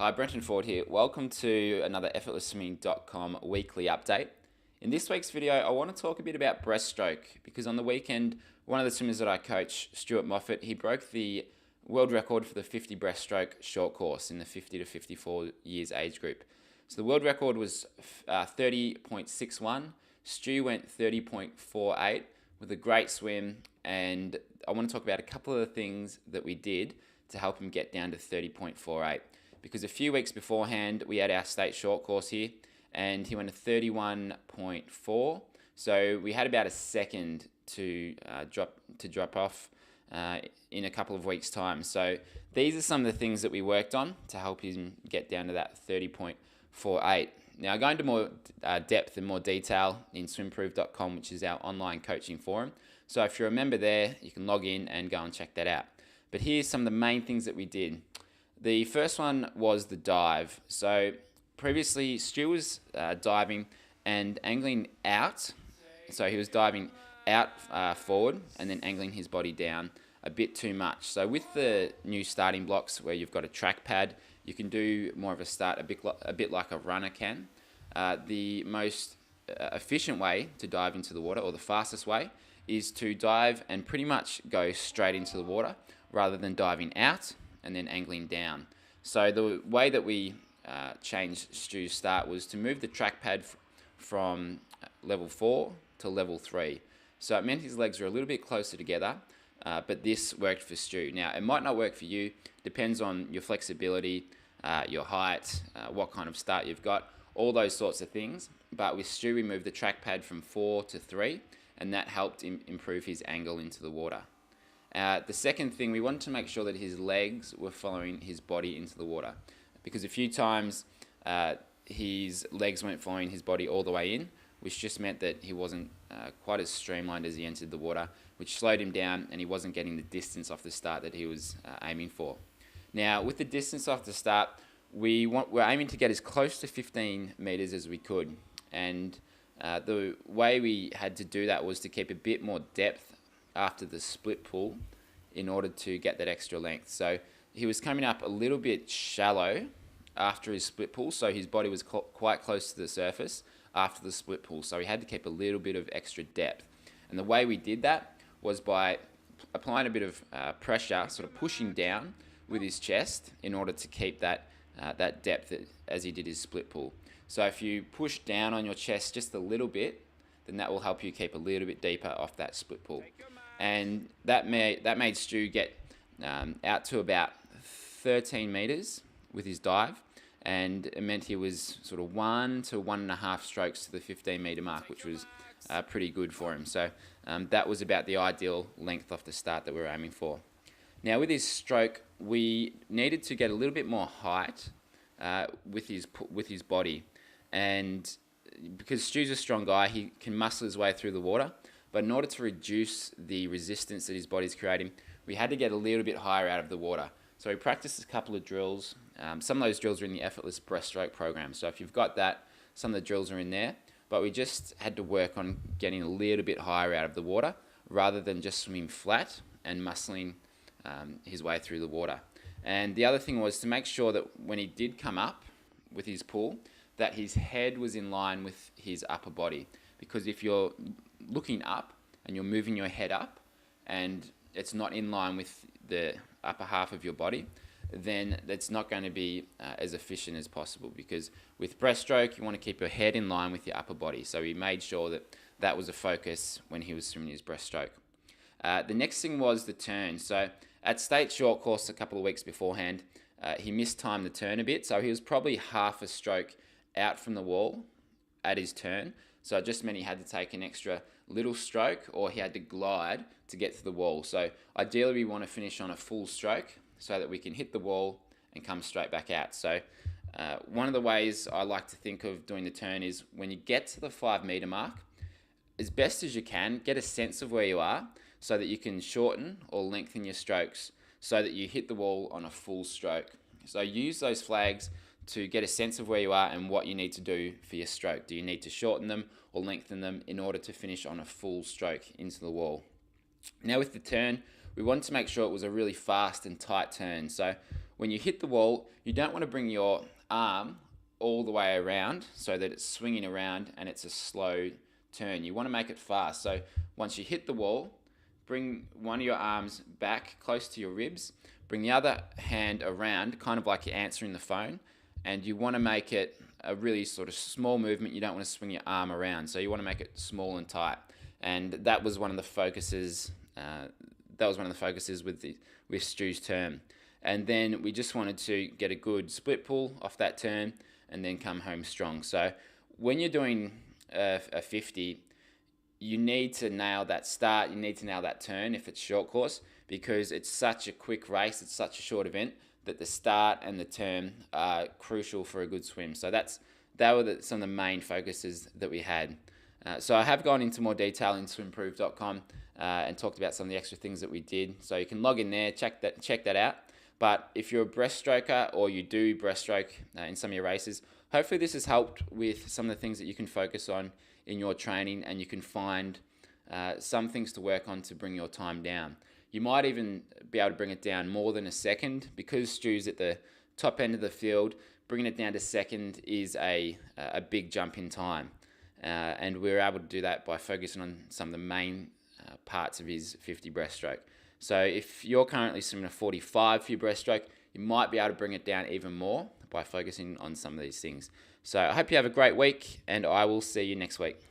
Hi, Brenton Ford here. Welcome to another effortlessswimming.com weekly update. In this week's video, I want to talk a bit about breaststroke because on the weekend, one of the swimmers that I coach, Stuart Moffat, he broke the world record for the 50 breaststroke short course in the 50 to 54 years age group. So the world record was 30.61. Stu went 30.48 with a great swim, and I want to talk about a couple of the things that we did to help him get down to 30.48. Because a few weeks beforehand, we had our state short course here, and he went to 31.4. So we had about a second to drop off in a couple of weeks' time. So these are some of the things that we worked on to help him get down to that 30.48. Now, I go into more depth and more detail in swimprove.com, which is our online coaching forum. So if you're a member there, you can log in and go and check that out. But here's some of the main things that we did. The first one was the dive. So previously, Stu was diving and angling out. So he was diving out forward and then angling his body down a bit too much. So with the new starting blocks where you've got a track pad, you can do more of a start a bit like a runner can. The most efficient way to dive into the water, or the fastest way, is to dive and pretty much go straight into the water rather than diving out and then angling down. So the way that we changed Stu's start was to move the track pad from level 4 to level 3. So it meant his legs were a little bit closer together, but this worked for Stu. Now, it might not work for you, depends on your flexibility, your height, what kind of start you've got, all those sorts of things. But with Stu, we moved the track pad from 4 to 3, and that helped improve his angle into the water. The second thing, we wanted to make sure that his legs were following his body into the water, because a few times his legs weren't following his body all the way in, which just meant that he wasn't quite as streamlined as he entered the water, which slowed him down and he wasn't getting the distance off the start that he was aiming for. Now, with the distance off the start, we're aiming to get as close to 15 meters as we could, and the way we had to do that was to keep a bit more depth after the split pull in order to get that extra length. So he was coming up a little bit shallow after his split pull, so his body was quite close to the surface after the split pull, so he had to keep a little bit of extra depth. And the way we did that was by applying a bit of pressure, sort of pushing down with his chest in order to keep that depth as he did his split pull. So if you push down on your chest just a little bit, then that will help you keep a little bit deeper off that split pull. And that made Stu get out to about 13 meters with his dive, and it meant he was sort of 1 to 1.5 strokes to the 15 meter mark, which was pretty good for him. So that was about the ideal length off the start that we were aiming for. Now with his stroke, we needed to get a little bit more height with his body, and because Stu's a strong guy, he can muscle his way through the water. But in order to reduce the resistance that his body's creating, we had to get a little bit higher out of the water. So we practiced a couple of drills. Some of those drills are in the Effortless Breaststroke program. So if you've got that, some of the drills are in there. But we just had to work on getting a little bit higher out of the water rather than just swimming flat and muscling his way through the water. And the other thing was to make sure that when he did come up with his pull, that his head was in line with his upper body. Because if you're looking up and you're moving your head up and it's not in line with the upper half of your body, then it's not going to be as efficient as possible, because with breaststroke you want to keep your head in line with your upper body. So we made sure that that was a focus when he was swimming his breaststroke. The next thing was the turn. So at state short course a couple of weeks beforehand, he mistimed the turn a bit, so he was probably half a stroke out from the wall at his turn. So it just meant he had to take an extra little stroke, or he had to glide to get to the wall. So ideally we want to finish on a full stroke so that we can hit the wall and come straight back out. So one of the ways I like to think of doing the turn is when you get to the 5 meter mark, as best as you can, get a sense of where you are so that you can shorten or lengthen your strokes so that you hit the wall on a full stroke. So use those flags to get a sense of where you are and what you need to do for your stroke. Do you need to shorten them or lengthen them in order to finish on a full stroke into the wall? Now with the turn, we wanted to make sure it was a really fast and tight turn. So when you hit the wall, you don't want to bring your arm all the way around so that it's swinging around and it's a slow turn. You want to make it fast. So once you hit the wall, bring one of your arms back close to your ribs, bring the other hand around, kind of like you're answering the phone, and you want to make it a really sort of small movement. You don't want to swing your arm around, so you want to make it small and tight. And that was one of the focuses. With Stu's turn. And then we just wanted to get a good split pull off that turn and then come home strong. So when you're doing a 50, you need to nail that start, you need to nail that turn if it's short course, because it's such a quick race, it's such a short event, that the start and the turn are crucial for a good swim. So that were some of the main focuses that we had. So I have gone into more detail in swimprove.com and talked about some of the extra things that we did. So you can log in there, check that out. But if you're a breaststroker or you do breaststroke in some of your races, hopefully this has helped with some of the things that you can focus on in your training, and you can find some things to work on to bring your time down. You might even be able to bring it down more than a second, because Stu's at the top end of the field. Bringing it down to second is a big jump in time. And we were able to do that by focusing on some of the main parts of his 50 breaststroke. So if you're currently swimming a 45 for your breaststroke, you might be able to bring it down even more by focusing on some of these things. So I hope you have a great week, and I will see you next week.